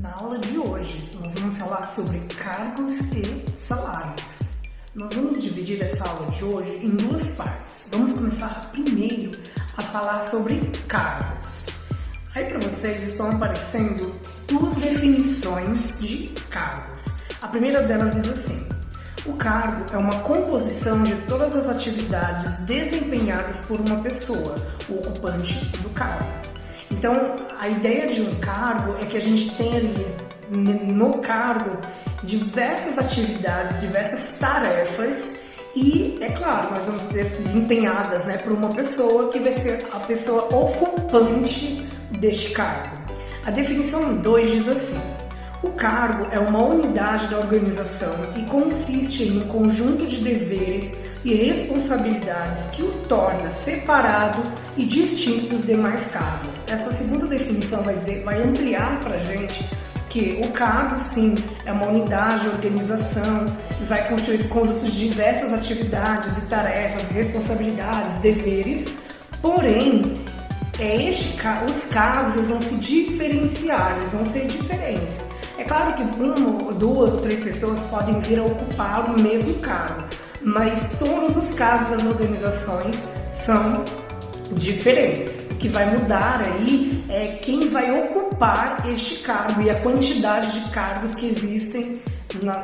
Na aula de hoje, nós vamos falar sobre cargos e salários. Nós vamos dividir essa aula de hoje em duas partes. Vamos começar primeiro a falar sobre cargos. Aí para vocês estão aparecendo duas definições de cargos. A primeira delas diz assim: o cargo é uma composição de todas as atividades desempenhadas por uma pessoa, o ocupante do cargo. Então, a ideia de um cargo é que a gente tem ali no cargo diversas atividades, diversas tarefas e, é claro, nós vamos ter desempenhadas por uma pessoa que vai ser a pessoa ocupante deste cargo. A definição 2 diz assim: o cargo é uma unidade da organização e consiste em um conjunto de deveres e responsabilidades que o torna separado e distinto dos demais cargos. Essa segunda definição vai ampliar para a gente que o cargo, sim, é uma unidade de organização e vai constituir um conjunto de diversas atividades e tarefas, responsabilidades, deveres, porém, os cargos eles vão se diferenciar, eles vão ser diferentes. É claro que uma, duas ou três pessoas podem vir a ocupar o mesmo cargo, mas todos os cargos das organizações são diferentes. O que vai mudar aí é quem vai ocupar este cargo e a quantidade de cargos que existem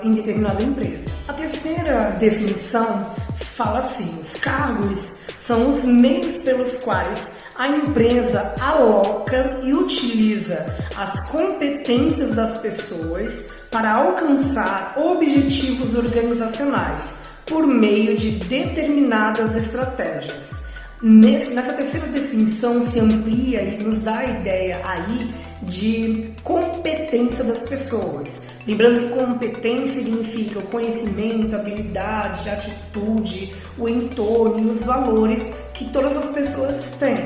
em determinada empresa. A terceira definição fala assim: os cargos são os meios pelos quais a empresa aloca e utiliza as competências das pessoas para alcançar objetivos organizacionais por meio de determinadas estratégias. Nessa terceira definição se amplia e nos dá a ideia aí de competência das pessoas. Lembrando que competência significa o conhecimento, habilidade, atitude, o entorno e os valores que todas as pessoas têm,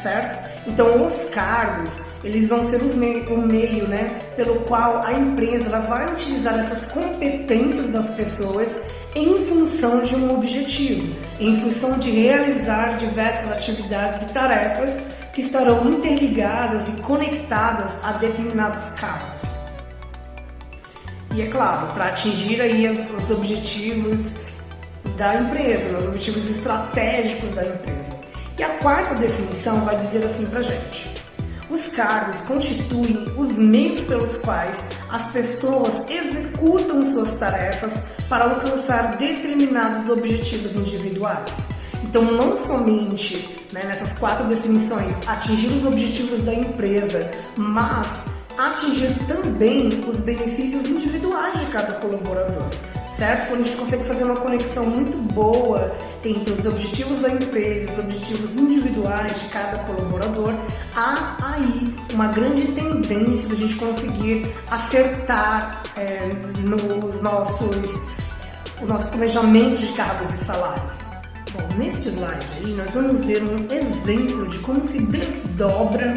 certo? Então, os cargos, eles vão ser o meio, pelo qual a empresa ela vai utilizar essas competências das pessoas em função de um objetivo, em função de realizar diversas atividades e tarefas que estarão interligadas e conectadas a determinados cargos. E é claro, para atingir aí os objetivos da empresa, os objetivos estratégicos da empresa. E a quarta definição vai dizer assim pra gente: os cargos constituem os meios pelos quais as pessoas executam suas tarefas para alcançar determinados objetivos individuais. Então, não somente nessas quatro definições atingir os objetivos da empresa, mas atingir também os benefícios individuais de cada colaborador, certo? Quando a gente consegue fazer uma conexão muito boa entre os objetivos da empresa e os objetivos individuais de cada colaborador, há aí uma grande tendência de a gente conseguir acertar o nosso planejamento de cargos e salários. Bom, neste slide aí nós vamos ver um exemplo de como se desdobra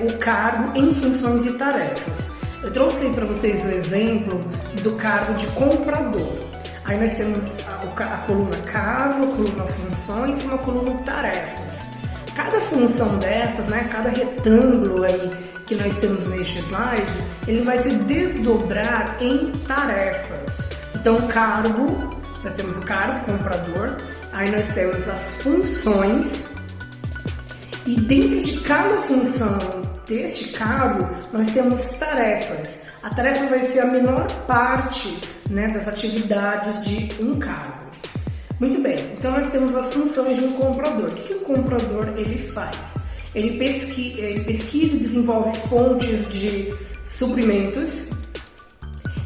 o cargo em funções e tarefas. Eu trouxe para vocês o exemplo do cargo de comprador. Aí nós temos a coluna cargo, a coluna funções e uma coluna tarefas. Cada função dessas, cada retângulo aí que nós temos neste slide, ele vai se desdobrar em tarefas. Então, cargo, nós temos o cargo, comprador, aí nós temos as funções e dentro de cada função deste cargo, nós temos tarefas. A tarefa vai ser a menor parte das atividades de um cargo. Muito bem, então nós temos as funções de um comprador. O que o comprador ele faz? Ele pesquisa e desenvolve fontes de suprimentos,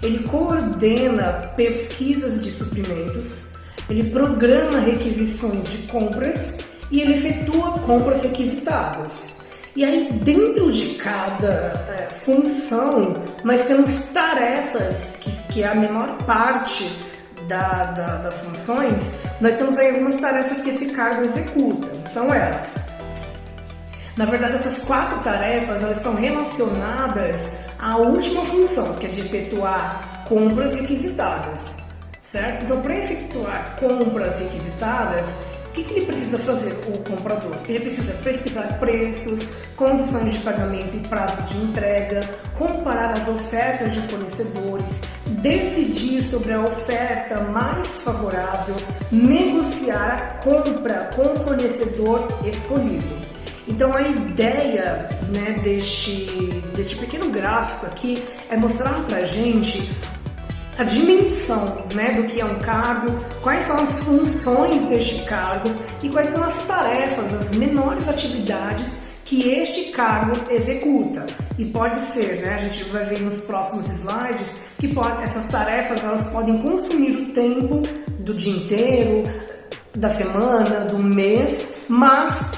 ele coordena pesquisas de suprimentos, ele programa requisições de compras e ele efetua compras requisitadas. E aí, dentro de cada função, nós temos tarefas, que é a menor parte das funções. Nós temos aí algumas tarefas que esse cargo executa, são elas. Na verdade, essas quatro tarefas, elas estão relacionadas à última função, que é de efetuar compras requisitadas, certo? Então, para efetuar compras requisitadas, que ele precisa fazer, o comprador? Ele precisa pesquisar preços, condições de pagamento e prazos de entrega, comparar as ofertas de fornecedores, decidir sobre a oferta mais favorável, negociar a compra com o fornecedor escolhido. Então a ideia, né, deste pequeno gráfico aqui é mostrar pra gente a dimensão, né, do que é um cargo, quais são as funções deste cargo e quais são as tarefas, as menores atividades que este cargo executa. E pode ser, né, a gente vai ver nos próximos slides, que essas tarefas elas podem consumir o tempo do dia inteiro, da semana, do mês, mas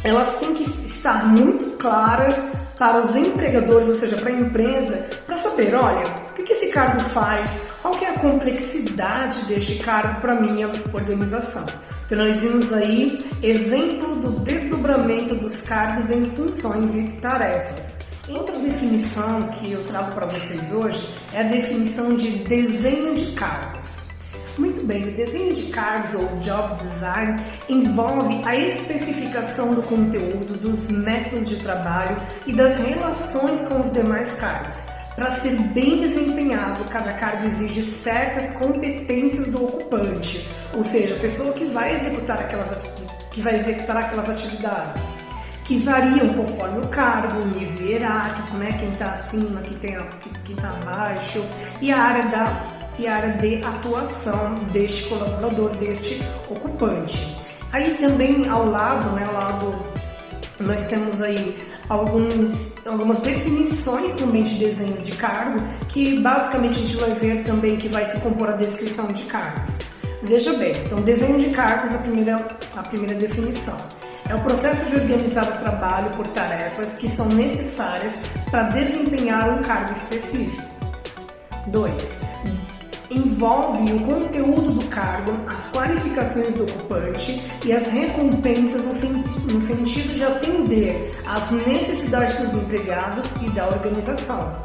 elas têm que estar muito claras para os empregadores, ou seja, para a empresa, para saber, olha, o que esse cargo faz, qual que é a complexidade deste cargo para a minha organização. Então nós vimos aí exemplo do desdobramento dos cargos em funções e tarefas. Outra definição que eu trago para vocês hoje é a definição de desenho de cargos. Muito bem, o desenho de cargos ou job design envolve a especificação do conteúdo, dos métodos de trabalho e das relações com os demais cargos. Para ser bem desempenhado, cada cargo exige certas competências do ocupante, ou seja, a pessoa que vai executar aquelas atividades, que variam conforme o cargo, o nível hierárquico, né? Quem está acima, quem está abaixo, e a área de atuação deste colaborador, deste ocupante. Aí também ao lado, nós temos aí algumas definições também de desenhos de cargo, que basicamente a gente vai ver também que vai se compor a descrição de cargos. Veja bem, então desenho de cargos, a primeira definição. É o processo de organizar o trabalho por tarefas que são necessárias para desempenhar um cargo específico. 2. Envolve o conteúdo do cargo, as qualificações do ocupante e as recompensas no sentido de atender às necessidades dos empregados e da organização.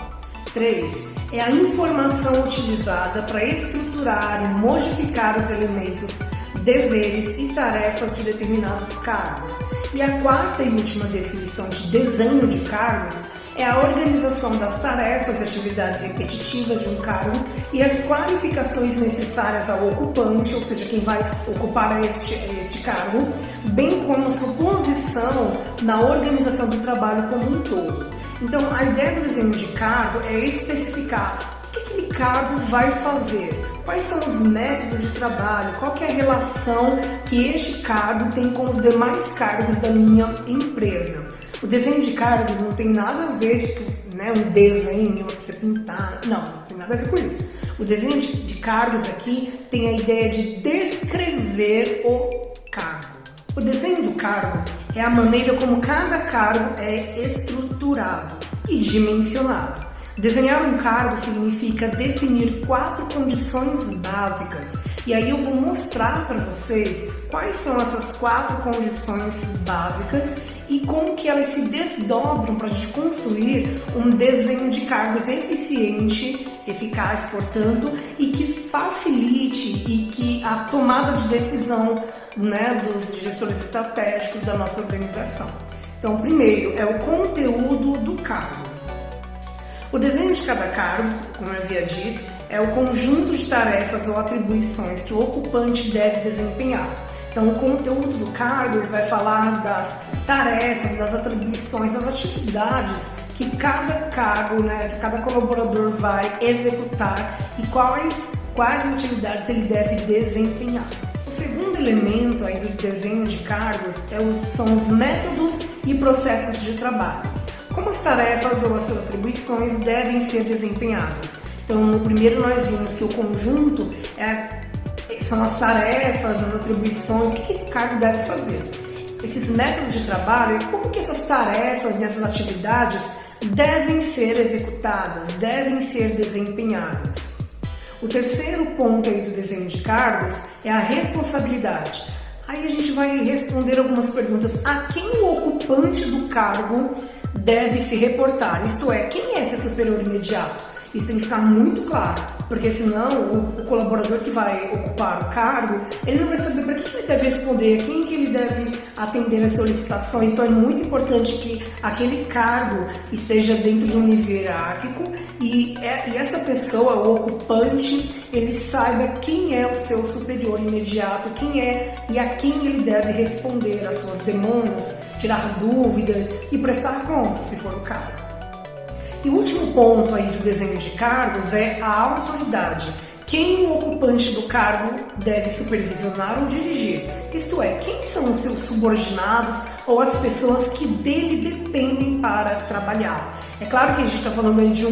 3. É a informação utilizada para estruturar e modificar os elementos, deveres e tarefas de determinados cargos. E a quarta e última definição de desenho de cargos é a organização das tarefas e atividades repetitivas de um cargo e as qualificações necessárias ao ocupante, ou seja, quem vai ocupar este cargo, bem como sua posição na organização do trabalho como um todo. Então, a ideia do desenho de cargo é especificar o que aquele cargo vai fazer, quais são os métodos de trabalho, qual que é a relação que este cargo tem com os demais cargos da minha empresa. O desenho de cargos não tem nada a ver com um desenho que você pintar, não tem nada a ver com isso. O desenho de cargos aqui tem a ideia de descrever o cargo. O desenho do cargo é a maneira como cada cargo é estruturado e dimensionado. Desenhar um cargo significa definir 4 condições básicas. E aí eu vou mostrar para vocês quais são essas 4 condições básicas e como que elas se desdobram para a gente construir um desenho de cargos eficiente, eficaz, portanto, e que facilite e que a tomada de decisão, dos gestores estratégicos da nossa organização. Então, primeiro é o conteúdo do cargo. O desenho de cada cargo, como eu havia dito, é o conjunto de tarefas ou atribuições que o ocupante deve desempenhar. Então, o conteúdo do cargo ele vai falar das tarefas, das atribuições, das atividades que cada cargo, que cada colaborador vai executar e quais atividades ele deve desempenhar. O segundo elemento aí do desenho de cargos são os métodos e processos de trabalho. Como as tarefas ou as suas atribuições devem ser desempenhadas. Então, no primeiro nós vimos que o conjunto são as tarefas, as atribuições, o que esse cargo deve fazer. Esses métodos de trabalho, como que essas tarefas e essas atividades devem ser executadas, devem ser desempenhadas. O terceiro ponto aí do desenho de cargos é a responsabilidade. Aí a gente vai responder algumas perguntas. A quem o ocupante do cargo deve se reportar? Isto é, quem é esse superior imediato? Isso tem que ficar muito claro, porque senão o colaborador que vai ocupar o cargo, ele não vai saber para que ele deve responder, quem que ele deve atender as solicitações. Então é muito importante que aquele cargo esteja dentro de um nível hierárquico e essa pessoa, o ocupante, ele saiba quem é o seu superior imediato, quem é e a quem ele deve responder às suas demandas, tirar dúvidas e prestar contas, se for o caso. E o último ponto aí do desenho de cargos é a autoridade. Quem o ocupante do cargo deve supervisionar ou dirigir? Isto é, quem são os seus subordinados ou as pessoas que dele dependem para trabalhar? É claro que a gente está falando aí de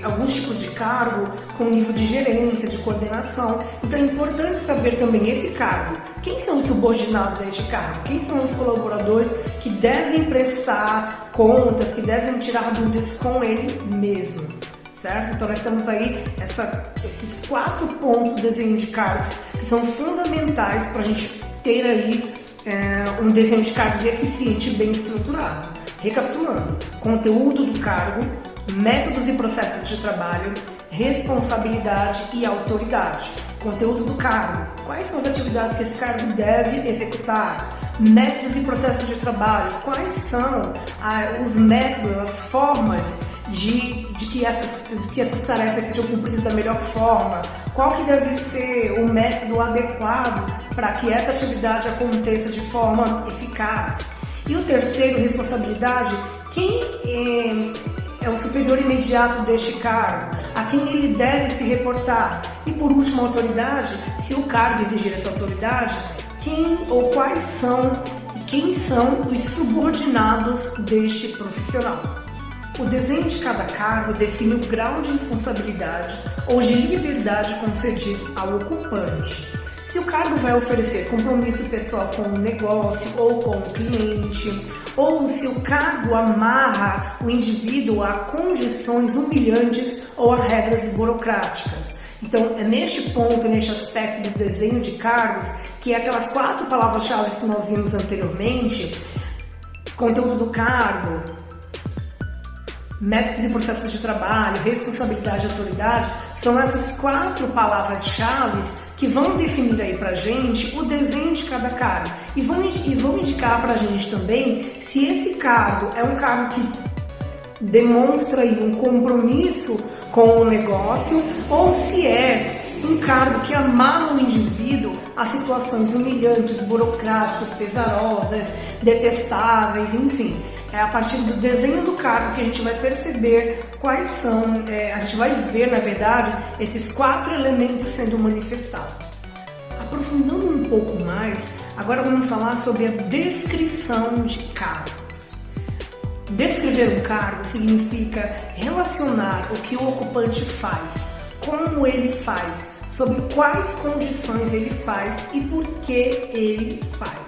alguns tipos de cargo com nível de gerência, de coordenação. Então é importante saber também esse cargo. Quem são os subordinados a este cargo? Quem são os colaboradores que devem prestar contas, que devem tirar dúvidas com ele mesmo? Certo? Então nós temos aí esses 4 pontos do desenho de cargos que são fundamentais para a gente ter aí um desenho de cargos eficiente e bem estruturado. Recapitulando: conteúdo do cargo, métodos e processos de trabalho, responsabilidade e autoridade. Conteúdo do cargo: quais são as atividades que esse cargo deve executar? Métodos e processos de trabalho: quais são os métodos, as formas de que essas tarefas sejam cumpridas da melhor forma? Qual que deve ser o método adequado para que essa atividade aconteça de forma eficaz? E o terceiro, responsabilidade: quem é o superior imediato deste cargo, a quem ele deve se reportar? E por último, autoridade: se o cargo exigir essa autoridade, quem são os subordinados deste profissional? O desenho de cada cargo define o grau de responsabilidade ou de liberdade concedido ao ocupante. Se o cargo vai oferecer compromisso pessoal com o negócio ou com o cliente, ou se o cargo amarra o indivíduo a condições humilhantes ou a regras burocráticas. Então, é neste ponto, neste aspecto do desenho de cargos, que é aquelas 4 palavras-chave que nós vimos anteriormente: conteúdo do cargo, métodos e processos de trabalho, responsabilidade e autoridade. São essas 4 palavras-chave que vão definir aí pra gente o desenho de cada cargo e vão indicar pra gente também se esse cargo é um cargo que demonstra aí um compromisso com o negócio ou se é um cargo que amarra o indivíduo a situações humilhantes, burocráticas, pesarosas, detestáveis, enfim. É a partir do desenho do cargo que a gente vai perceber quais são, a gente vai ver, na verdade, esses 4 elementos sendo manifestados. Aprofundando um pouco mais, agora vamos falar sobre a descrição de cargos. Descrever um cargo significa relacionar o que o ocupante faz, como ele faz, sob quais condições ele faz e por que ele faz.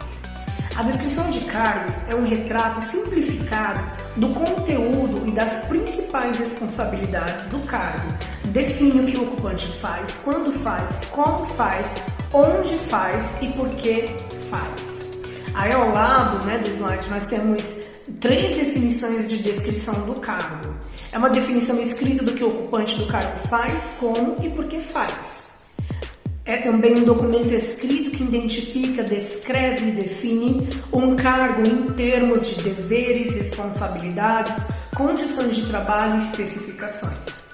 A descrição de cargos é um retrato simplificado do conteúdo e das principais responsabilidades do cargo. Define o que o ocupante faz, quando faz, como faz, onde faz e por que faz. Aí ao lado, do slide nós temos 3 definições de descrição do cargo. É uma definição escrita do que o ocupante do cargo faz, como e por que faz. É também um documento escrito que identifica, descreve e define um cargo em termos de deveres, responsabilidades, condições de trabalho e especificações.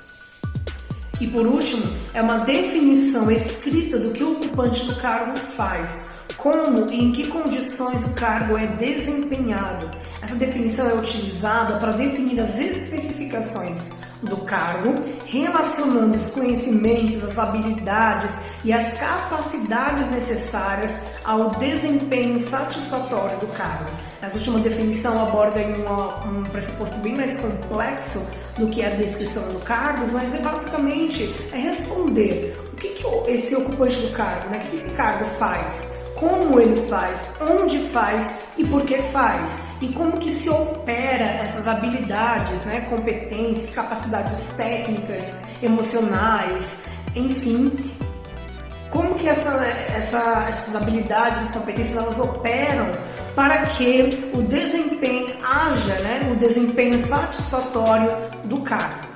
E por último, é uma definição escrita do que o ocupante do cargo faz, como e em que condições o cargo é desempenhado. Essa definição é utilizada para definir as especificações do cargo, relacionando os conhecimentos, as habilidades e as capacidades necessárias ao desempenho satisfatório do cargo. Essa última definição aborda um pressuposto bem mais complexo do que a descrição do cargo, mas basicamente é responder o que esse ocupante do cargo, o que esse cargo faz, como ele faz, onde faz e por que faz, e como que se opera essas habilidades, competências, capacidades técnicas, emocionais, enfim, como que essas habilidades, essas competências, elas operam para que o desempenho o desempenho satisfatório do cargo.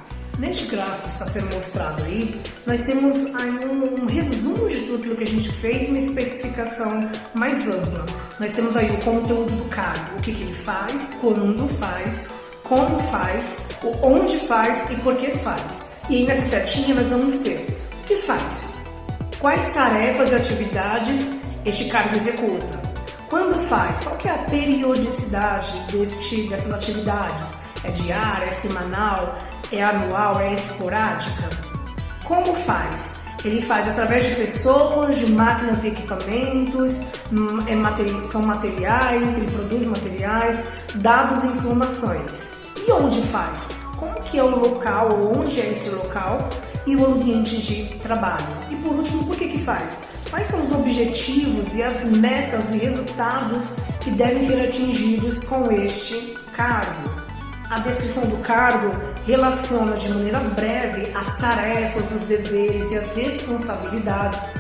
Neste gráfico que está sendo mostrado aí, nós temos aí um resumo de tudo aquilo que a gente fez, uma especificação mais ampla. Nós temos aí o conteúdo do cargo, o que ele faz, quando faz, como faz, onde faz e por que faz. E aí nessa setinha nós vamos ter o que faz, quais tarefas e atividades este cargo executa, quando faz, qual que é a periodicidade dessas atividades, é diária, é semanal, é anual, é esporádica, como faz, ele faz através de pessoas, de máquinas e equipamentos, são materiais, ele produz materiais, dados e informações. E onde faz? Como que é o local, ou onde é esse local e o ambiente de trabalho. E por último, por que faz? Quais são os objetivos e as metas e resultados que devem ser atingidos com este cargo? A descrição do cargo relaciona de maneira breve as tarefas, os deveres e as responsabilidades.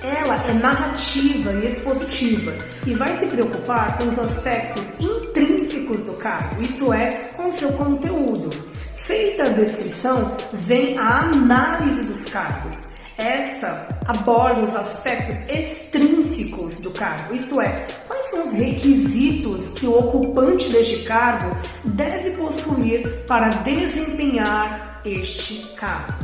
Ela é narrativa e expositiva e vai se preocupar com os aspectos intrínsecos do cargo, isto é, com o seu conteúdo. Feita a descrição, vem a análise dos cargos. Esta aborda os aspectos extrínsecos do cargo, isto é, quais são os requisitos que o ocupante deste cargo deve possuir para desempenhar este cargo.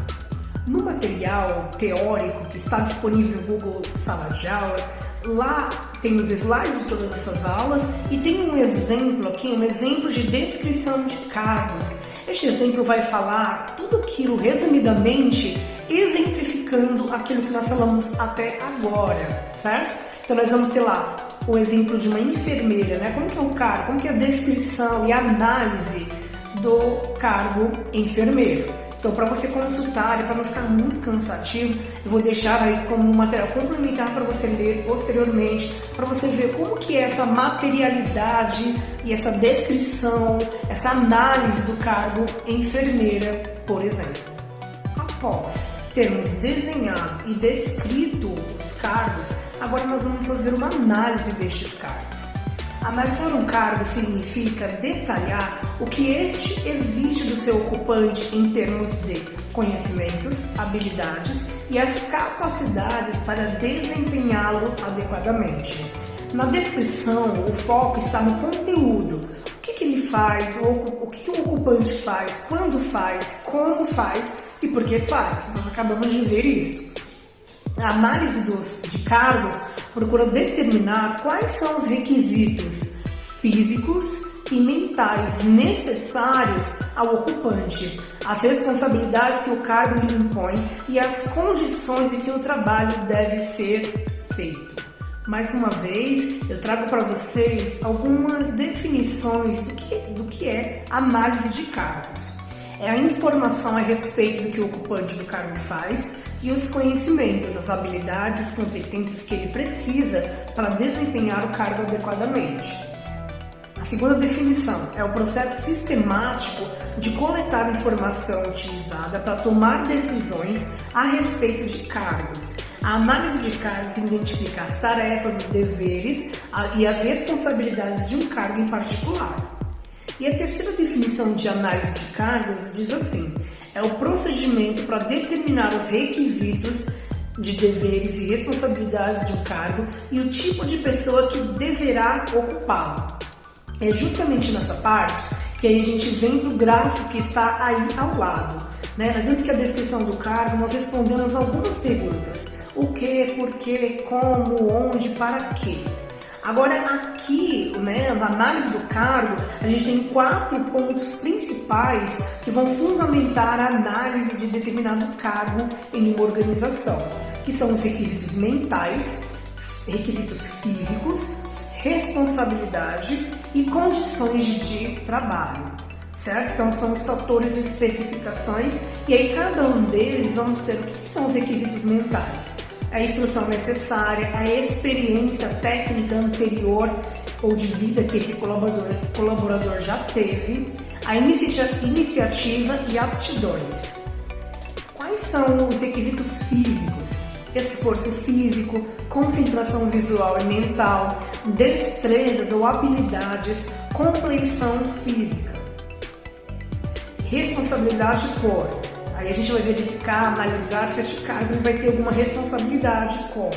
No material teórico que está disponível no Google Sala de Aula, lá tem os slides de todas essas aulas e tem um exemplo aqui, um exemplo de descrição de cargos. Este exemplo vai falar tudo aquilo resumidamente, exemplificando aquilo que nós falamos até agora, certo? Então nós vamos ter lá o exemplo de uma enfermeira, né? Como que é o cargo, como que é a descrição e a análise do cargo enfermeiro. Então, para você consultar e para não ficar muito cansativo, eu vou deixar aí como um material complementar para você ler posteriormente, para você ver como que é essa materialidade e essa descrição, essa análise do cargo enfermeira, por exemplo. Após termos desenhado e descrito os cargos, agora nós vamos fazer uma análise destes cargos. Analisar um cargo significa detalhar o que este exige do seu ocupante em termos de conhecimentos, habilidades e as capacidades para desempenhá-lo adequadamente. Na descrição, o foco está no conteúdo. O que ele faz, o que o ocupante faz, quando faz, como faz e por que faz. Nós acabamos de ver isso. A análise de cargos procura determinar quais são os requisitos físicos e mentais necessários ao ocupante, as responsabilidades que o cargo lhe impõe e as condições em que o trabalho deve ser feito. Mais uma vez, eu trago para vocês algumas definições do que é análise de cargos. É a informação a respeito do que o ocupante do cargo faz e os conhecimentos, as habilidades, as competências que ele precisa para desempenhar o cargo adequadamente. A segunda definição é o processo sistemático de coletar informação utilizada para tomar decisões a respeito de cargos. A análise de cargos identifica as tarefas, os deveres e as responsabilidades de um cargo em particular. E a terceira definição de análise de cargos diz assim: é o procedimento para determinar os requisitos de deveres e responsabilidades de um cargo e o tipo de pessoa que deverá ocupá-lo. É justamente nessa parte que aí a gente vem para o gráfico que está aí ao lado. Nós vemos que a descrição do cargo nós respondemos algumas perguntas: o que, por que, como, onde, para quê. Agora aqui, na análise do cargo, a gente tem 4 pontos principais que vão fundamentar a análise de determinado cargo em uma organização, que são os requisitos mentais, requisitos físicos, responsabilidade e condições de trabalho, certo? Então são os fatores de especificações e aí cada um deles vamos ter o que são os requisitos mentais. A instrução necessária, a experiência técnica anterior ou de vida que esse colaborador já teve, a iniciativa e aptidões. Quais são os requisitos físicos? Esforço físico, concentração visual e mental, destrezas ou habilidades, compleição física. Responsabilidade por Aí a gente vai verificar, analisar se este cargo vai ter alguma responsabilidade como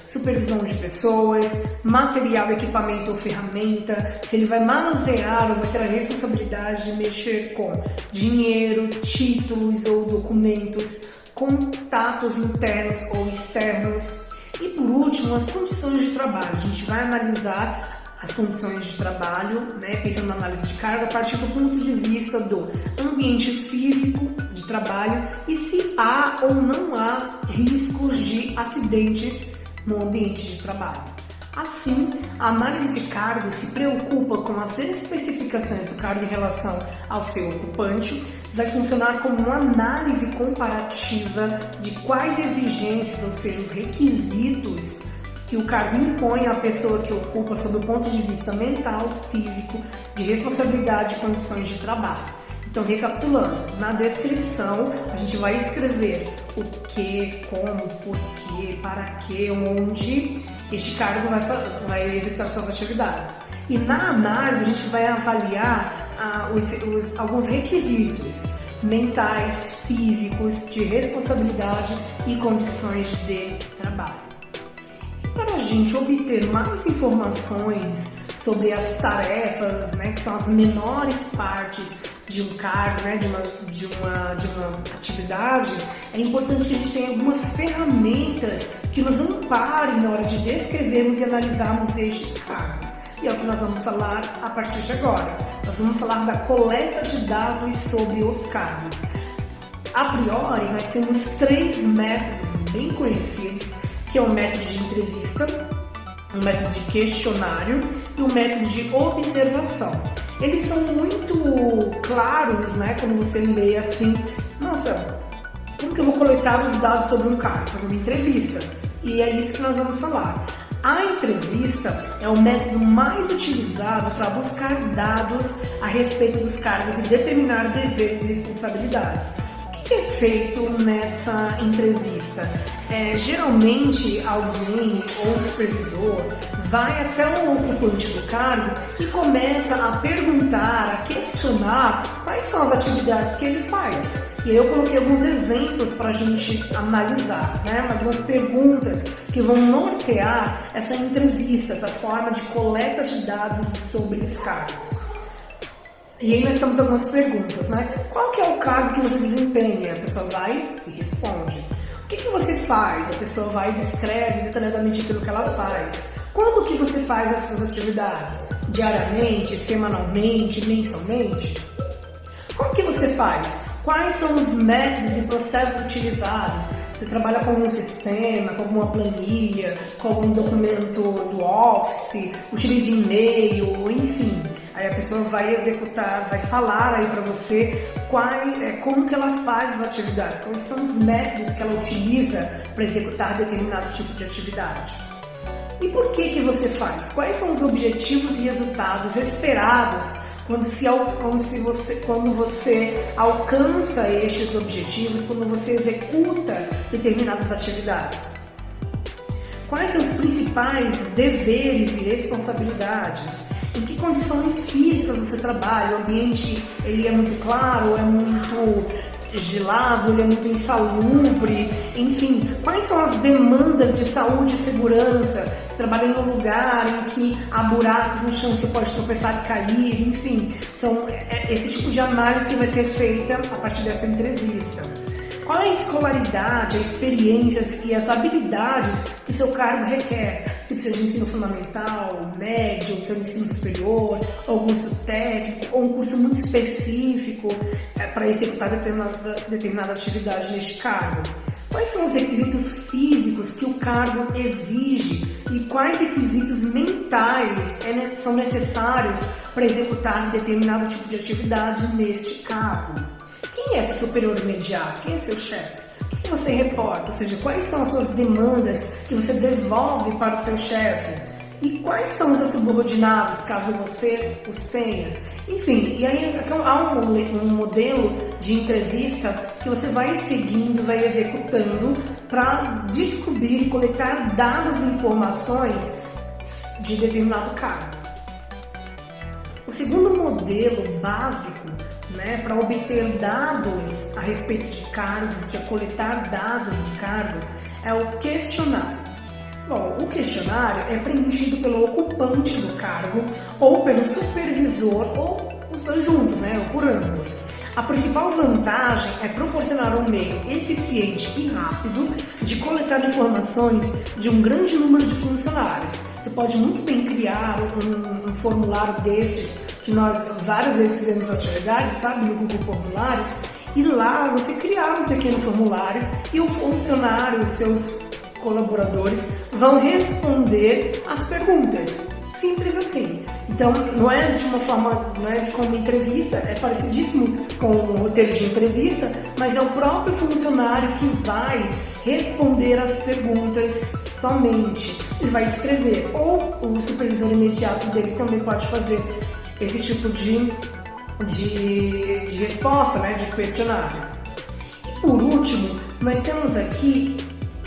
supervisão de pessoas, material, equipamento ou ferramenta, se ele vai manusear ou vai ter a responsabilidade de mexer com dinheiro, títulos ou documentos, contatos internos ou externos. E por último, as condições de trabalho. A gente vai analisar as condições de trabalho, pensando na análise de cargo, a partir do ponto de vista do ambiente físico de trabalho e se há ou não há riscos de acidentes no ambiente de trabalho. Assim, a análise de cargo se preocupa com as especificações do cargo em relação ao seu ocupante, vai funcionar como uma análise comparativa de quais exigências, ou seja, os requisitos que o cargo impõe à pessoa que ocupa sob o ponto de vista mental, físico, de responsabilidade e condições de trabalho. Então, recapitulando, na descrição a gente vai escrever o que, como, porquê, para que, onde este cargo vai executar suas atividades. E na análise a gente vai avaliar alguns requisitos mentais, físicos, de responsabilidade e condições de trabalho. Para a gente obter mais informações sobre as tarefas, que são as menores partes de um cargo, de uma atividade, é importante que a gente tenha algumas ferramentas que nos amparem na hora de descrevermos e analisarmos estes cargos. E é o que nós vamos falar a partir de agora. Nós vamos falar da coleta de dados sobre os cargos. A priori, nós temos 3 métodos bem conhecidos, que é o método de entrevista, o método de questionário e o método de observação. Eles são muito claros, quando você lê assim, nossa, como que eu vou coletar os dados sobre um cargo? Fazer uma entrevista. E é isso que nós vamos falar. A entrevista é o método mais utilizado para buscar dados a respeito dos cargos e determinar deveres e responsabilidades. O que é feito nessa entrevista? Geralmente alguém ou um supervisor vai até o ocupante do cargo e começa a perguntar, a questionar quais são as atividades que ele faz. E aí eu coloquei alguns exemplos para a gente analisar, algumas perguntas que vão nortear essa entrevista, essa forma de coleta de dados sobre os cargos. E aí nós temos algumas perguntas, Qual que é o cargo que você desempenha? A pessoa vai e responde. O que você faz? A pessoa vai e descreve detalhadamente aquilo que ela faz. Quando que você faz essas atividades? Diariamente, semanalmente, mensalmente? Como que você faz? Quais são os métodos e processos utilizados? Você trabalha com um sistema, com alguma planilha, com algum documento do Office, utiliza e-mail, enfim. Aí a pessoa vai executar, vai falar aí para você como que ela faz as atividades, quais são os métodos que ela utiliza para executar determinado tipo de atividade. E por que você faz? Quais são os objetivos e resultados esperados quando você alcança estes objetivos, quando você executa determinadas atividades? Quais são os principais deveres e responsabilidades? Em que condições físicas você trabalha? O ambiente ele é muito claro, é muito gelado, ele é muito insalubre, enfim, quais são as demandas de saúde e segurança? Você trabalha em um lugar em que há buracos no chão, você pode tropeçar e cair, enfim, são esse tipo de análise que vai ser feita a partir dessa entrevista. Qual é a escolaridade, a experiência e as habilidades que seu cargo requer? Se precisa de ensino fundamental, médio, precisa de ensino superior, ou curso técnico, ou um curso muito específico para executar determinada atividade neste cargo? Quais são os requisitos físicos que o cargo exige e quais requisitos mentais são necessários para executar determinado tipo de atividade neste cargo? Quem é esse superior imediato? Quem é seu chefe? O que você reporta? Ou seja, quais são as suas demandas que você devolve para o seu chefe? E quais são os seus subordinados, caso você os tenha? Enfim, e aí há um modelo de entrevista que você vai seguindo, vai executando para descobrir e coletar dados e informações de determinado cargo. O segundo modelo básico né, para obter dados a respeito de cargos, de coletar dados de cargos, é o questionário. Bom, o questionário é preenchido pelo ocupante do cargo ou pelo supervisor ou os dois juntos, né, ou por ambos. A principal vantagem é proporcionar um meio eficiente e rápido de coletar informações de um grande número de funcionários. Você pode muito bem criar um formulário desses, que nós várias vezes fizemos na atividade, sabe, no Google Formulários, e lá você criar um pequeno formulário e o funcionário, os seus colaboradores, vão responder as perguntas. Simples assim. Então, não é de uma forma, não é de como entrevista, é parecidíssimo com um roteiro de entrevista, mas é o próprio funcionário que vai responder as perguntas somente. Ele vai escrever, ou o supervisor imediato dele também pode fazer esse tipo de resposta, né, de questionário. E por último, nós temos aqui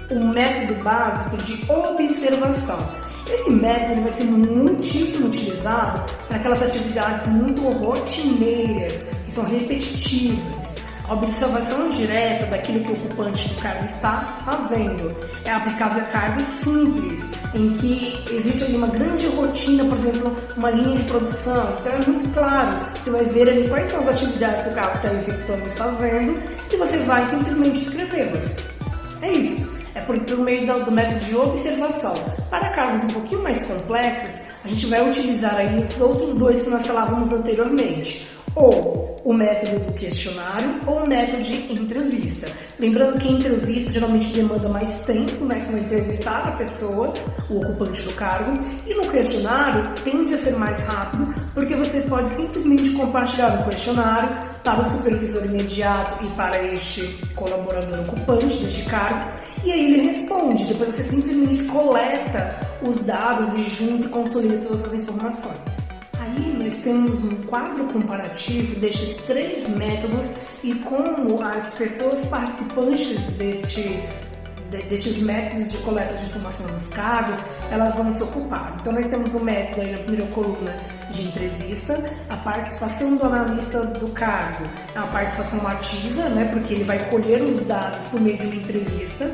um método básico de observação. Esse método vai ser muitíssimo utilizado para aquelas atividades muito rotineiras, que são repetitivas. A observação direta daquilo que o ocupante do cargo está fazendo é aplicável a cargos simples, em que existe ali uma grande rotina, por exemplo, uma linha de produção. Então é muito claro, você vai ver ali quais são as atividades que o cargo está executando e fazendo, e você vai simplesmente escrevê-las. É isso. É por meio do método de observação. Para cargos um pouquinho mais complexos, a gente vai utilizar aí os outros dois que nós falávamos anteriormente. Ou o método do questionário ou o método de entrevista. Lembrando que a entrevista geralmente demanda mais tempo, né? Você vai entrevistar a pessoa, o ocupante do cargo, e no questionário tende a ser mais rápido, porque você pode simplesmente compartilhar o questionário para o supervisor imediato e para este colaborador ocupante deste cargo, e aí ele responde. Depois você simplesmente coleta os dados e junta e consolida todas as informações. Aí nós temos um quadro comparativo destes três métodos e como as pessoas participantes destes métodos de coleta de informação dos cargos, elas vão se ocupar. Então nós temos um método aí na primeira coluna de entrevista, a participação do analista do cargo é uma participação ativa, né, porque ele vai colher os dados por meio de uma entrevista.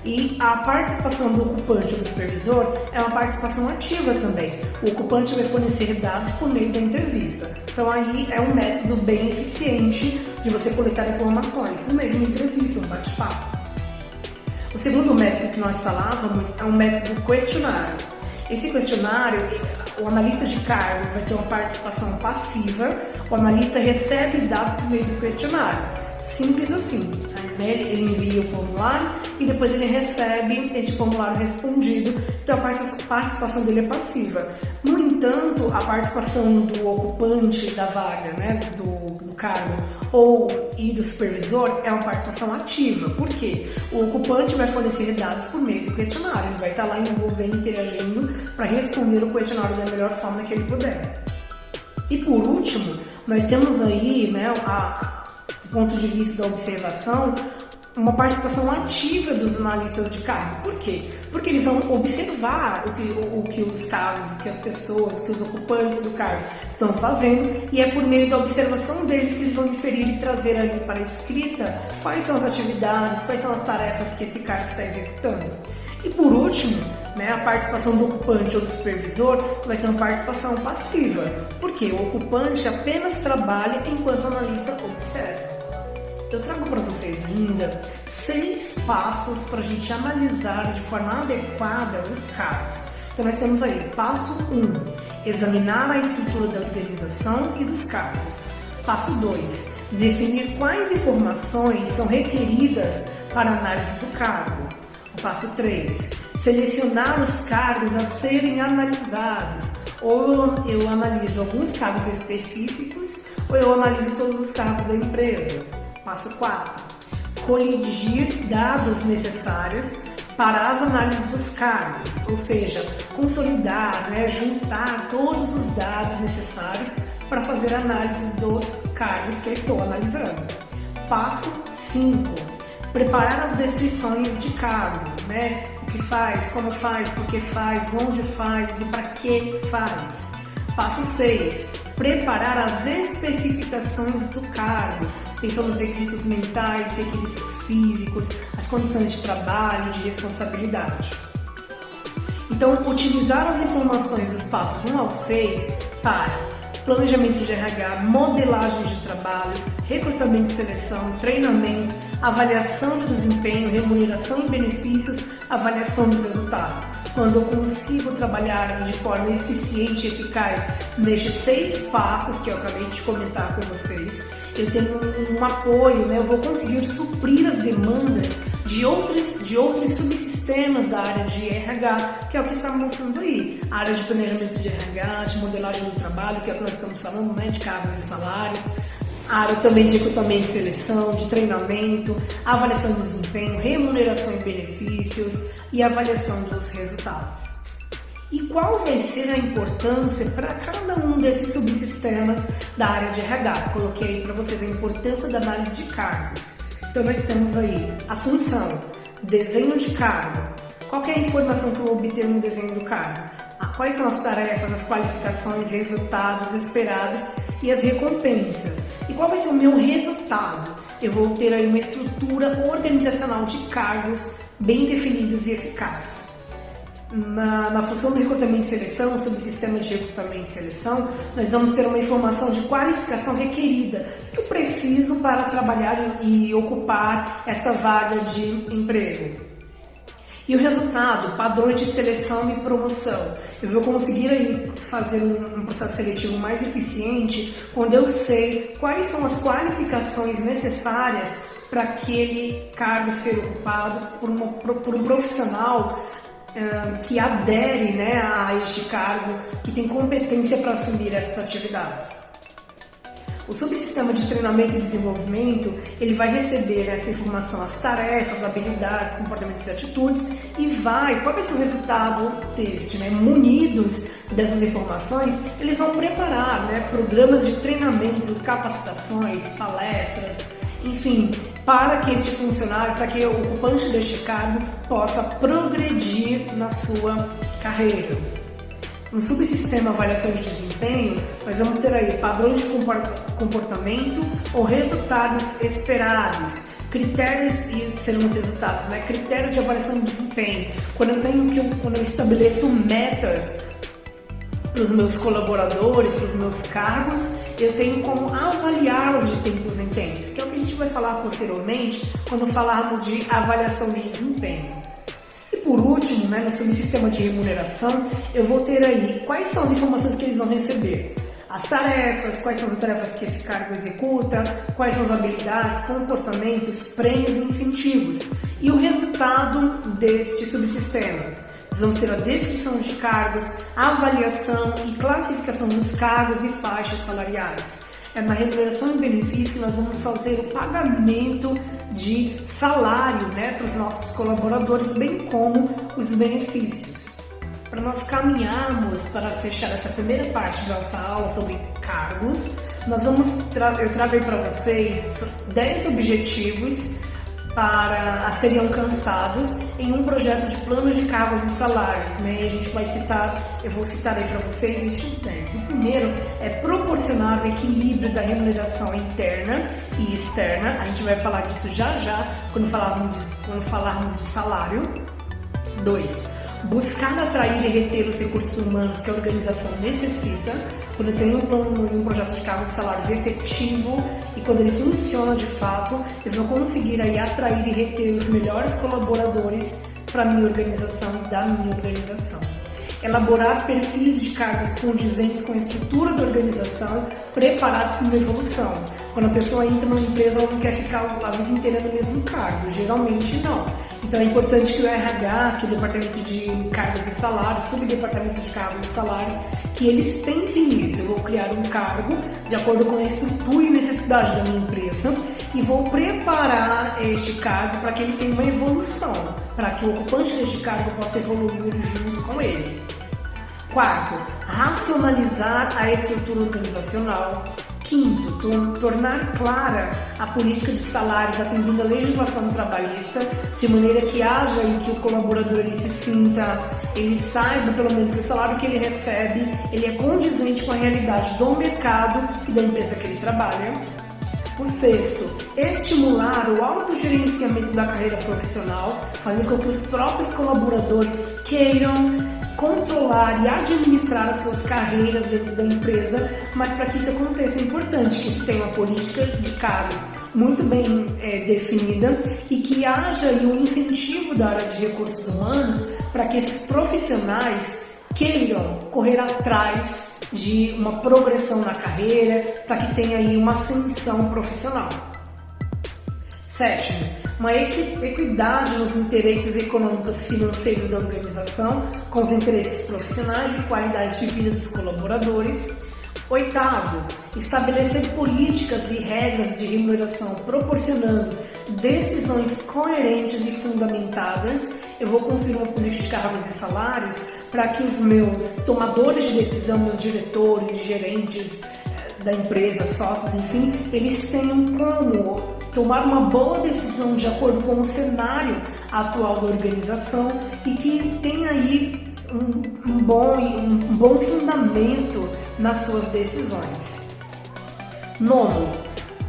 E a participação do ocupante ou do supervisor é uma participação ativa também. O ocupante vai fornecer dados por meio da entrevista. Então aí é um método bem eficiente de você coletar informações no meio de uma entrevista, um bate-papo. O segundo método que nós falávamos é um método questionário. Esse questionário, o analista de cargo vai ter uma participação passiva, o analista recebe dados por meio do questionário. Simples assim. Ele envia o formulário e depois ele recebe este formulário respondido, então a participação dele é passiva. No entanto, a participação do ocupante da vaga, né, do cargo e do supervisor é uma participação ativa. Por quê? O ocupante vai fornecer dados por meio do questionário, ele vai estar lá envolvendo, interagindo para responder o questionário da melhor forma que ele puder. E por último, nós temos aí, né, do ponto de vista da observação, uma participação ativa dos analistas de cargo. Por quê? Porque eles vão observar o que os cargos, o que as pessoas, o que os ocupantes do cargo estão fazendo, e é por meio da observação deles que eles vão inferir e trazer ali para a escrita quais são as atividades, quais são as tarefas que esse cargo está executando. E por último, né, a participação do ocupante ou do supervisor vai ser uma participação passiva, porque o ocupante apenas trabalha enquanto o analista observa. Eu trago para vocês ainda 6 passos para a gente analisar de forma adequada os cargos. Então nós temos aí, passo 1, examinar a estrutura da organização e dos cargos. Passo 2, definir quais informações são requeridas para a análise do cargo. O passo 3, selecionar os cargos a serem analisados. Ou eu analiso alguns cargos específicos, ou eu analiso todos os cargos da empresa. Passo 4, coligir dados necessários para as análises dos cargos, ou seja, consolidar, né, juntar todos os dados necessários para fazer a análise dos cargos que eu estou analisando. Passo 5, preparar as descrições de cargo, né, o que faz, como faz, por que faz, onde faz e para que faz. Passo 6, preparar as especificações do cargo, pensando nos requisitos mentais, requisitos físicos, as condições de trabalho, de responsabilidade. Então, utilizar as informações dos passos 1 ao 6 para planejamento de RH, modelagem de trabalho, recrutamento e seleção, treinamento, avaliação de desempenho, remuneração e benefícios, avaliação dos resultados. Quando eu consigo trabalhar de forma eficiente e eficaz nestes 6 passos que eu acabei de comentar com vocês, eu tenho um apoio, né? Eu vou conseguir suprir as demandas de outros subsistemas da área de RH, que é o que está mostrando aí. A área de planejamento de RH, de modelagem do trabalho, que é o que nós estamos falando, né? De cargos e salários. A área também de recrutamento e seleção, de treinamento, avaliação de desempenho, remuneração e benefícios e avaliação dos resultados. E qual vai ser a importância para cada um desses subsistemas da área de RH? Coloquei aí para vocês a importância da análise de cargos. Então nós temos aí a função, desenho de cargo. Qual que é a informação que eu vou obter no desenho do cargo? Quais são as tarefas, as qualificações, resultados esperados e as recompensas? E qual vai ser o meu resultado? Eu vou ter aí uma estrutura organizacional de cargos bem definidos e eficazes. Na função do recrutamento e seleção, sobre o sistema de recrutamento e seleção, nós vamos ter uma informação de qualificação requerida que eu preciso para trabalhar e ocupar esta vaga de emprego. E o resultado, padrões de seleção e promoção. Eu vou conseguir aí fazer um processo seletivo mais eficiente quando eu sei quais são as qualificações necessárias para aquele cargo ser ocupado por um profissional que adere, né, a este cargo, que tem competência para assumir essas atividades. O subsistema de treinamento e desenvolvimento, ele vai receber essa informação, as tarefas, habilidades, comportamentos e atitudes, e qual vai ser o resultado deste, né? Munidos dessas informações, eles vão preparar, né, programas de treinamento, capacitações, palestras, enfim, para que este funcionário, para que o ocupante deste cargo possa progredir na sua carreira. No subsistema avaliação de desempenho, nós vamos ter aí padrões de comportamento ou resultados esperados, critérios e serão os resultados, né? Critérios de avaliação de desempenho. Quando eu estabeleço metas para os meus colaboradores, para os meus cargos, eu tenho como avaliá-los de tempos em tempos, que é o que a gente vai falar posteriormente quando falarmos de avaliação de desempenho. E por último, né, no subsistema de remuneração, eu vou ter aí quais são as informações que eles vão receber. As tarefas, quais são as tarefas que esse cargo executa, quais são as habilidades, comportamentos, prêmios e incentivos. E o resultado deste subsistema. Vamos ter a descrição de cargos, a avaliação e classificação dos cargos e faixas salariais. É na remuneração e benefício que nós vamos fazer o pagamento de salário, né, para os nossos colaboradores, bem como os benefícios. Para nós caminharmos para fechar essa primeira parte da nossa aula sobre cargos, eu trago aí para vocês 10 objetivos para serem alcançados em um projeto de planos de cargos e salários, né? E eu vou citar aí para vocês estes 10. O primeiro é proporcionar o equilíbrio da remuneração interna e externa. A gente vai falar disso já quando falarmos de salário. 2. Buscar atrair e reter os recursos humanos que a organização necessita. Quando eu tenho um plano e um projeto de cargos e salários efetivo e quando ele funciona de fato, eu vou conseguir aí atrair e reter os melhores colaboradores para a minha organização e da minha organização. Elaborar perfis de cargos condizentes com a estrutura da organização, preparados para uma evolução. Quando a pessoa entra numa empresa, ela não quer ficar a vida inteira no mesmo cargo, geralmente não. Então é importante que o RH, que o Departamento de Cargos e Salários, Subdepartamento de Cargos e Salários, que eles pensem nisso. Eu vou criar um cargo de acordo com a estrutura e necessidade da minha empresa e vou preparar este cargo para que ele tenha uma evolução, para que o ocupante deste cargo possa evoluir junto com ele. 4. Racionalizar a estrutura organizacional. 5. Tornar clara a política de salários atendendo à legislação trabalhista, de maneira que haja e que o colaborador ele se sinta ele saiba pelo menos que o salário que ele recebe, ele é condizente com a realidade do mercado e da empresa que ele trabalha. O sexto, estimular o autogerenciamento da carreira profissional, fazer com que os próprios colaboradores queiram controlar e administrar as suas carreiras dentro da empresa, mas para que isso aconteça é importante que se tenha uma política de cargos muito bem definida e que haja aí um incentivo da área de recursos humanos para que esses profissionais queiram correr atrás de uma progressão na carreira, para que tenha aí uma ascensão profissional. Sétimo, uma equidade nos interesses econômicos e financeiros da organização, com os interesses profissionais e qualidade de vida dos colaboradores. Oitavo, estabelecer políticas e regras de remuneração proporcionando decisões coerentes e fundamentadas. Eu vou construir uma política de cargos e salários para que os meus tomadores de decisão, meus diretores e gerentes da empresa, sócios, enfim, eles tenham como tomar uma boa decisão de acordo com o cenário atual da organização e que tenha aí um bom fundamento nas suas decisões. Nono,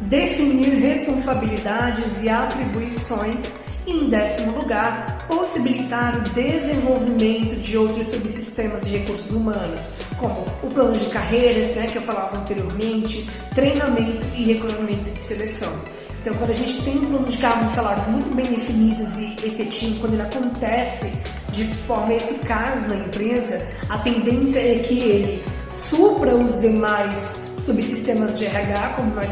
definir responsabilidades e atribuições. E em 10º lugar, possibilitar o desenvolvimento de outros subsistemas de recursos humanos, como o plano de carreiras, que eu falava anteriormente, treinamento e recrutamento de seleção. Então, quando a gente tem um plano de cargos e salários muito bem definidos e efetivo, quando ele acontece de forma eficaz na empresa, a tendência é que ele supra os demais subsistemas de RH, como nós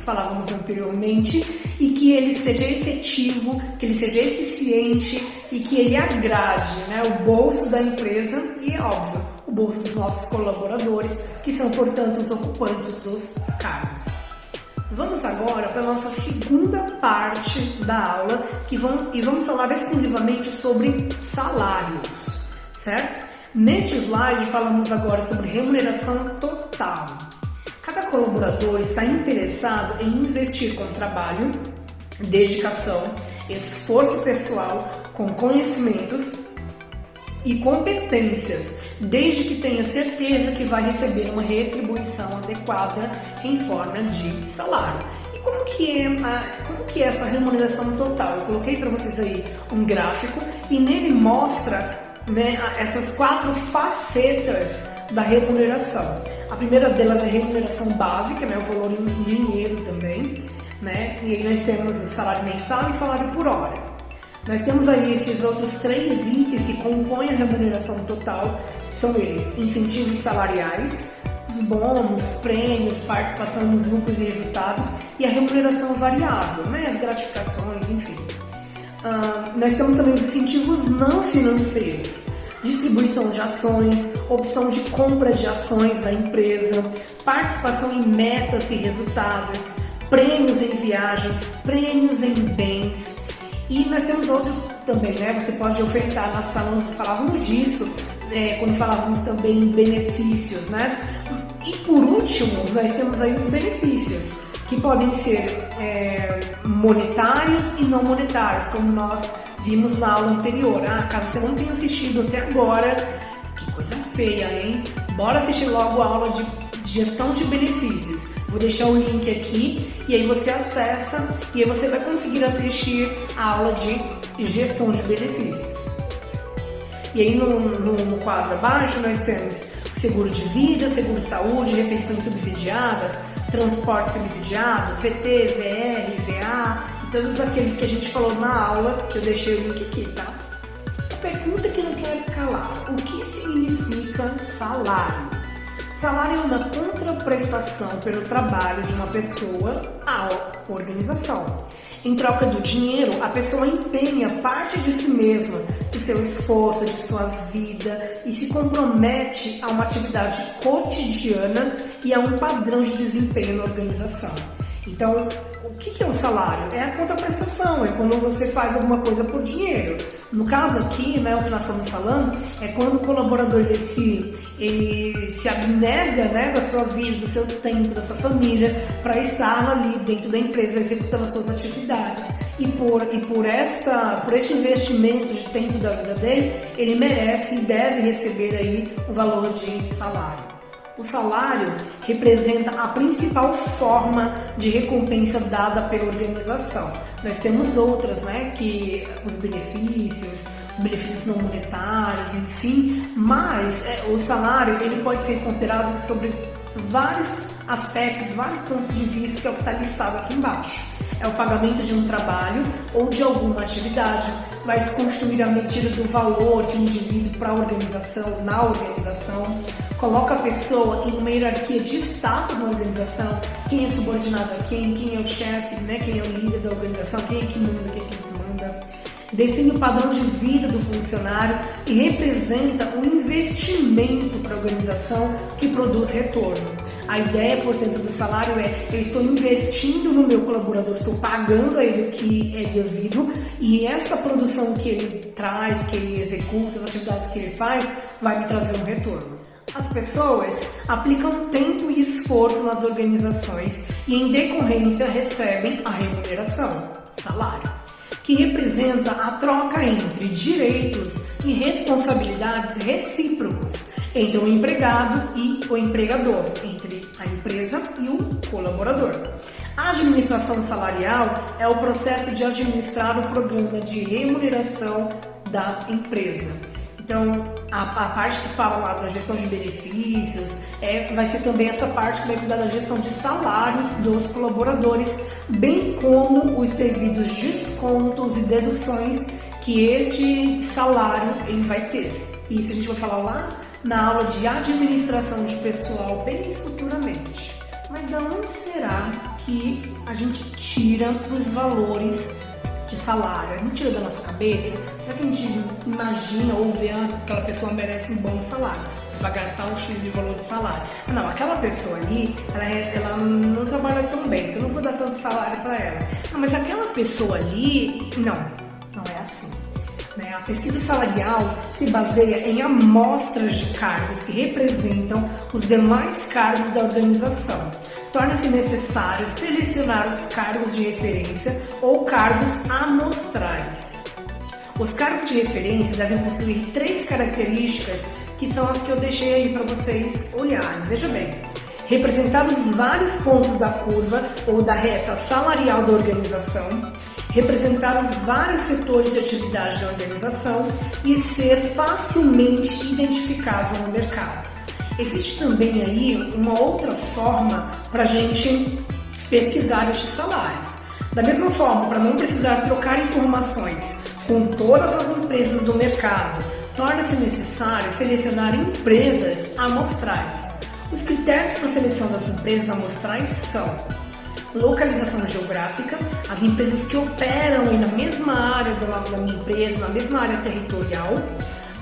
falávamos anteriormente, e que ele seja efetivo, que ele seja eficiente e que ele agrade o bolso da empresa e, óbvio, o bolso dos nossos colaboradores, que são, portanto, os ocupantes dos cargos. Vamos agora para a nossa segunda parte da aula e vamos falar exclusivamente sobre salários, certo? Neste slide falamos agora sobre remuneração total. Cada colaborador está interessado em investir com trabalho, dedicação, esforço pessoal, com conhecimentos e competências, desde que tenha certeza que vai receber uma retribuição adequada em forma de salário. E como que é essa remuneração total? Eu coloquei para vocês aí um gráfico e nele mostra essas 4 facetas da remuneração. A primeira delas é a remuneração básica, o valor em dinheiro também, e aí nós temos o salário mensal e salário por hora. Nós temos aí esses outros 3 itens que compõem a remuneração total, são eles: incentivos salariais, os bônus, prêmios, participação nos lucros e resultados e a remuneração variável, as gratificações, enfim. Nós temos também os incentivos não financeiros, distribuição de ações, opção de compra de ações da empresa, participação em metas e resultados, prêmios em viagens, prêmios em bens. E nós temos outros também, você pode ofertar nas salas, falávamos disso, quando falávamos também em benefícios, E por último, nós temos aí os benefícios, que podem ser monetários e não monetários, como nós vimos na aula anterior. Caso você não tenha assistido até agora, que coisa feia, hein? Bora assistir logo a aula de gestão de benefícios. Vou deixar o link aqui e aí você acessa e aí você vai conseguir assistir a aula de gestão de benefícios. E aí no quadro abaixo nós temos seguro de vida, seguro de saúde, refeições subsidiadas, transporte subsidiado, VT, VR, VA e todos aqueles que a gente falou na aula, que eu deixei o link aqui, tá? A pergunta que não quero calar: o que significa salário? Salário é uma contraprestação pelo trabalho de uma pessoa à organização. Em troca do dinheiro, a pessoa empenha parte de si mesma, de seu esforço, de sua vida e se compromete a uma atividade cotidiana e a um padrão de desempenho na organização. Então, o que é um salário? É a contraprestação, é quando você faz alguma coisa por dinheiro. No caso aqui, o que nós estamos falando, é quando o colaborador ele se abnega da sua vida, do seu tempo, da sua família, para estar ali dentro da empresa, executando as suas atividades. e por esse investimento de tempo da vida dele, ele merece e deve receber aí o valor de salário. O salário representa a principal forma de recompensa dada pela organização. Nós temos outras, né, que os benefícios não monetários, enfim, mas o salário ele pode ser considerado sobre vários aspectos, vários pontos de vista, que é o que está listado aqui embaixo. É o pagamento de um trabalho ou de alguma atividade, vai se construir a medida do valor de um indivíduo para a organização, na organização, coloca a pessoa em uma hierarquia de status na organização, quem é subordinado a quem é o chefe, né? Quem é o líder da organização, quem é que manda, quem é que desmanda. Define o padrão de vida do funcionário e representa um investimento para a organização que produz retorno. A ideia, portanto, do salário é: eu estou investindo no meu colaborador, estou pagando a ele o que é devido, e essa produção que ele traz, que ele executa, as atividades que ele faz, vai me trazer um retorno. As pessoas aplicam tempo e esforço nas organizações e, em decorrência, recebem a remuneração, salário, que representa a troca entre direitos e responsabilidades recíprocos entre o empregado e o empregador, entre a empresa e o colaborador. A administração salarial é o processo de administrar o programa de remuneração da empresa. Então, a parte que fala lá da gestão de benefícios, vai ser também essa parte que vai cuidar da gestão de salários dos colaboradores, bem como os devidos descontos e deduções que este salário ele vai ter. Isso a gente vai falar lá na aula de administração de pessoal bem futuramente. Mas de onde será que a gente tira os valores de salário? A gente tira da nossa cabeça? Será que a gente imagina ou vê que aquela pessoa merece um bom salário, pagar tal X de valor de salário? Não, aquela pessoa ali, ela não trabalha tão bem, então não vou dar tanto salário para ela. Não, mas aquela pessoa ali, não é assim. A pesquisa salarial se baseia em amostras de cargos que representam os demais cargos da organização. Torna-se necessário selecionar os cargos de referência ou cargos amostrais. Os cargos de referência devem possuir 3 características, que são as que eu deixei aí para vocês olharem. Veja bem: representar os vários pontos da curva ou da reta salarial da organização, representar os vários setores de atividade da organização e ser facilmente identificável no mercado. Existe também aí uma outra forma para a gente pesquisar estes salários. Da mesma forma, para não precisar trocar informações com todas as empresas do mercado, torna-se necessário selecionar empresas amostrais. Os critérios para a seleção das empresas amostrais são: localização geográfica, as empresas que operam aí na mesma área da minha empresa, na mesma área territorial;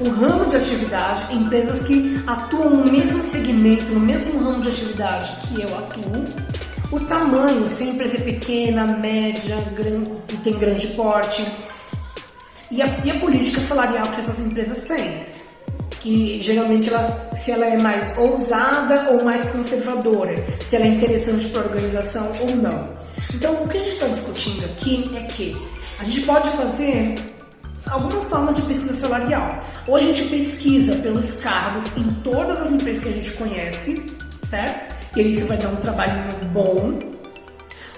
o ramo de atividade, empresas que atuam no mesmo segmento, no mesmo ramo de atividade que eu atuo; o tamanho, se a empresa é pequena, média, grande, que tem grande porte; e a política salarial que essas empresas têm, que geralmente se ela é mais ousada ou mais conservadora, se ela é interessante para a organização ou não. Então, o que a gente está discutindo aqui é que a gente pode fazer algumas formas de pesquisa salarial. Ou a gente pesquisa pelos cargos em todas as empresas que a gente conhece, certo? E aí isso vai dar um trabalhinho bom.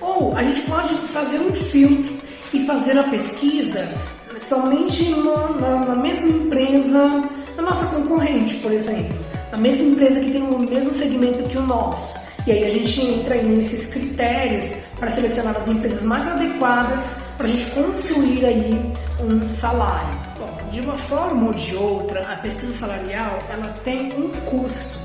Ou a gente pode fazer um filtro e fazer a pesquisa somente na mesma empresa, na nossa concorrente, por exemplo, a mesma empresa que tem o mesmo segmento que o nosso. E aí a gente entra aí nesses critérios para selecionar as empresas mais adequadas para a gente construir aí um salário. Bom, de uma forma ou de outra, a pesquisa salarial ela tem um custo.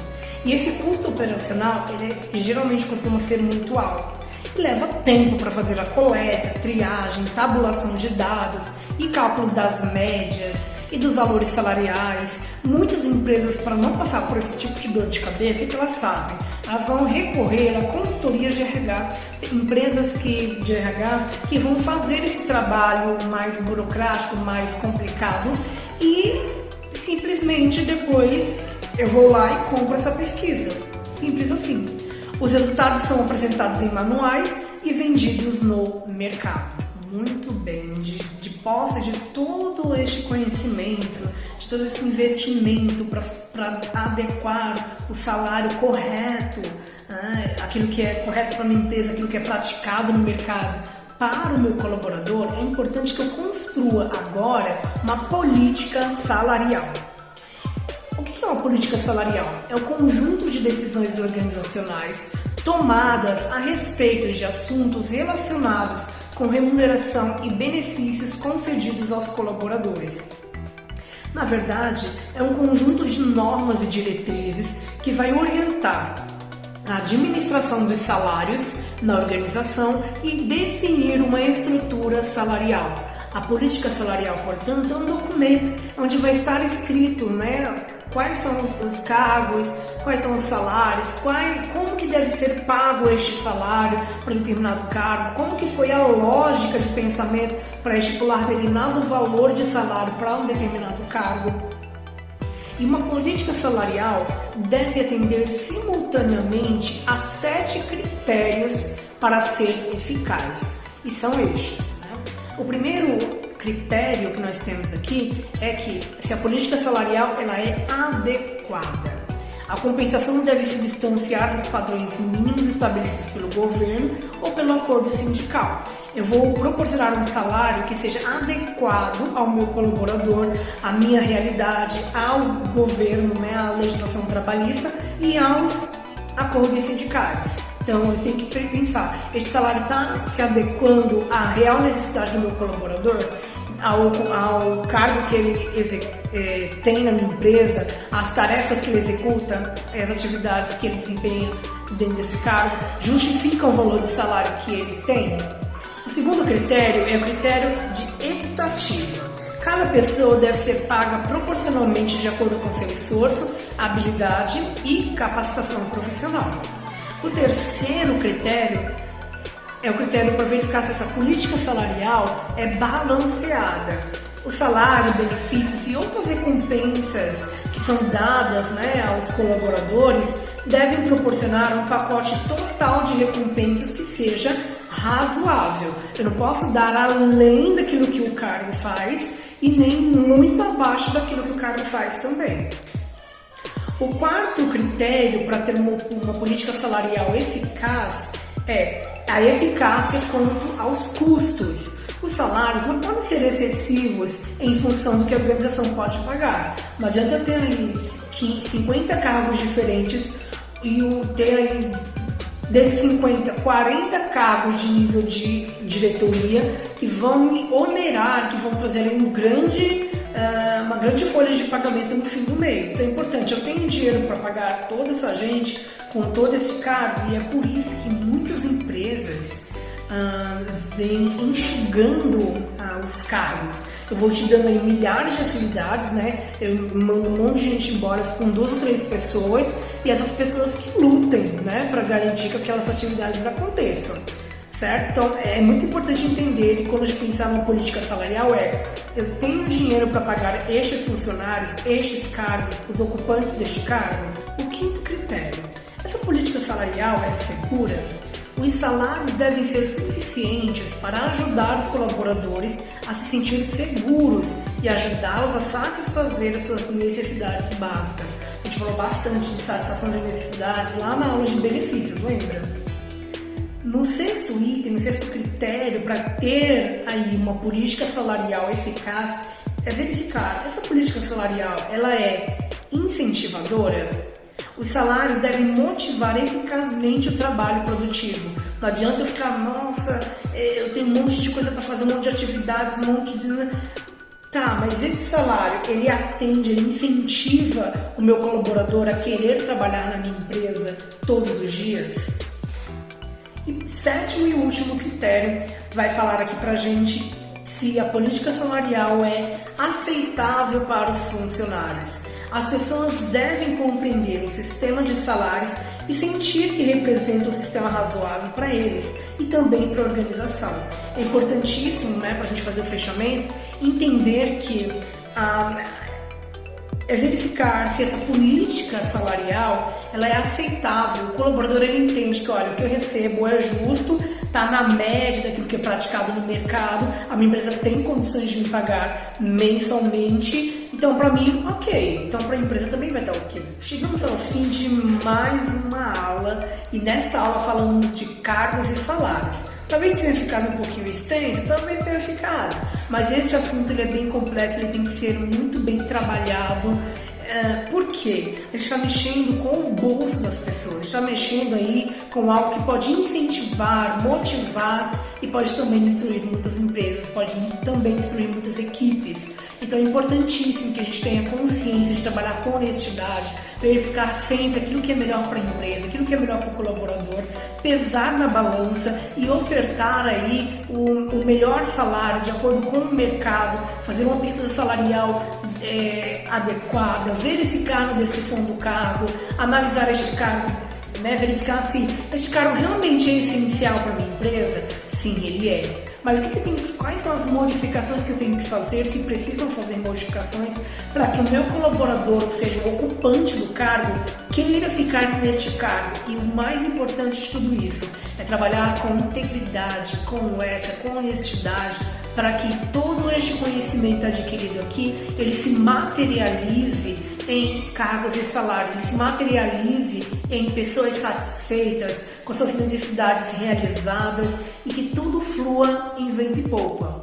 E esse custo operacional ele geralmente costuma ser muito alto. E leva tempo para fazer a coleta, triagem, tabulação de dados e cálculo das médias e dos valores salariais. Muitas empresas, para não passar por esse tipo de dor de cabeça, o que elas fazem? Elas vão recorrer a consultorias de RH, empresas de RH que vão fazer esse trabalho mais burocrático, mais complicado, e simplesmente depois eu vou lá e compro essa pesquisa. Simples assim. Os resultados são apresentados em manuais e vendidos no mercado. Muito bem, de posse de todo este conhecimento, de todo esse investimento para adequar o salário correto, né, aquilo que é correto para a minha empresa, aquilo que é praticado no mercado para o meu colaborador, é importante que eu construa agora uma política salarial. O que é uma política salarial? É o conjunto de decisões organizacionais tomadas a respeito de assuntos relacionados com remuneração e benefícios concedidos aos colaboradores. Na verdade, é um conjunto de normas e diretrizes que vai orientar a administração dos salários na organização e definir uma estrutura salarial. A política salarial, portanto, é um documento onde vai estar escrito, quais são os cargos, quais são os salários, como que deve ser pago este salário para determinado cargo, como que foi a lógica de pensamento para estipular determinado valor de salário para um determinado cargo. E uma política salarial deve atender simultaneamente a 7 critérios para ser eficaz. E são estes. O primeiro critério que nós temos aqui é que se a política salarial ela é adequada. A compensação deve se distanciar dos padrões mínimos estabelecidos pelo governo ou pelo acordo sindical. Eu vou proporcionar um salário que seja adequado ao meu colaborador, à minha realidade, ao governo, à legislação trabalhista e aos acordos sindicais. Então eu tenho que pensar, este salário está se adequando à real necessidade do meu colaborador? Ao cargo que ele tem na minha empresa, as tarefas que ele executa, as atividades que ele desempenha dentro desse cargo, justificam o valor de salário que ele tem? O segundo critério é o critério de equitativa. Cada pessoa deve ser paga proporcionalmente de acordo com seu esforço, habilidade e capacitação profissional. O terceiro critério é o critério para verificar se essa política salarial é balanceada. O salário, benefícios e outras recompensas que são dadas aos colaboradores devem proporcionar um pacote total de recompensas que seja razoável. Eu não posso dar além daquilo que o cargo faz e nem muito abaixo daquilo que o cargo faz também. O quarto critério para ter uma política salarial eficaz é a eficácia quanto aos custos. Os salários não podem ser excessivos em função do que a organização pode pagar. Não adianta eu ter ali 50 cargos diferentes e ter aí desses 50, 40 cargos de nível de diretoria que vão me onerar, que vão trazer uma grande folha de pagamento no fim do mês. Então é importante, eu tenho dinheiro para pagar toda essa gente com todo esse cargo, e é por isso que muitas empresas vêm enxugando os cargos. Eu vou te dando aí milhares de atividades, eu mando um monte de gente embora com 2 ou 3 pessoas, e essas pessoas que lutem, para garantir que aquelas atividades aconteçam, certo? Então é muito importante entender que quando a gente pensar numa política salarial eu tenho dinheiro para pagar estes funcionários, estes cargos, os ocupantes deste cargo. O quinto critério, essa política salarial é segura? Os salários devem ser suficientes para ajudar os colaboradores a se sentir seguros e ajudá-los a satisfazer as suas necessidades básicas. A gente falou bastante de satisfação de necessidades lá na aula de benefícios, lembra? No sexto item, no sexto critério para ter aí uma política salarial eficaz é verificar, essa política salarial ela é incentivadora? Os salários devem motivar eficazmente o trabalho produtivo. Não adianta eu ficar, eu tenho um monte de coisa para fazer, um monte de atividades, um monte de... Tá, mas esse salário, ele atende, ele incentiva o meu colaborador a querer trabalhar na minha empresa todos os dias? E sétimo e último critério vai falar aqui pra gente se a política salarial é aceitável para os funcionários. As pessoas devem compreender o sistema de salários e sentir que representa um sistema razoável para eles e também para a organização. É importantíssimo, para a gente fazer o fechamento, entender que é verificar se essa política salarial ela é aceitável. O colaborador ele entende que o que eu recebo é justo, está na média daquilo que é praticado no mercado, a minha empresa tem condições de me pagar mensalmente, então para mim, ok, então para a empresa também vai dar ok. Chegamos ao fim de mais uma aula e nessa aula falamos de cargos e salários. Talvez tenha ficado um pouquinho extenso, talvez tenha ficado, mas esse assunto ele é bem complexo, ele tem que ser muito bem trabalhado. Por quê? A gente está mexendo com o bolso das pessoas, está mexendo aí com algo que pode incentivar, motivar e pode também destruir muitas empresas, pode também destruir muitas equipes. Então é importantíssimo que a gente tenha consciência de trabalhar com honestidade, verificar sempre aquilo que é melhor para a empresa, aquilo que é melhor para o colaborador, pesar na balança e ofertar aí o melhor salário de acordo com o mercado, fazer uma pesquisa salarial adequada, verificar na descrição do cargo, analisar este cargo, verificar se este cargo realmente é essencial para a minha empresa. Sim, ele é. Mas quais são as modificações que eu tenho que fazer, se precisam fazer modificações, para que o meu colaborador, ou seja, o ocupante do cargo, queira ficar neste cargo. E o mais importante de tudo isso é trabalhar com integridade, com ética, com honestidade, para que todo este conhecimento adquirido aqui, ele se materialize em cargos e salários, ele se materialize em pessoas satisfeitas, com suas necessidades realizadas e que tudo flua em vento e popa.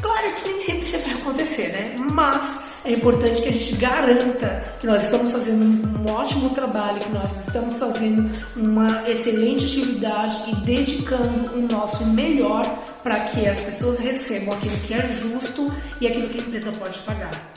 Claro que nem sempre isso vai acontecer, né? Mas é importante que a gente garanta que nós estamos fazendo um ótimo trabalho, que nós estamos fazendo uma excelente atividade e dedicando o nosso melhor para que as pessoas recebam aquilo que é justo e aquilo que a empresa pode pagar.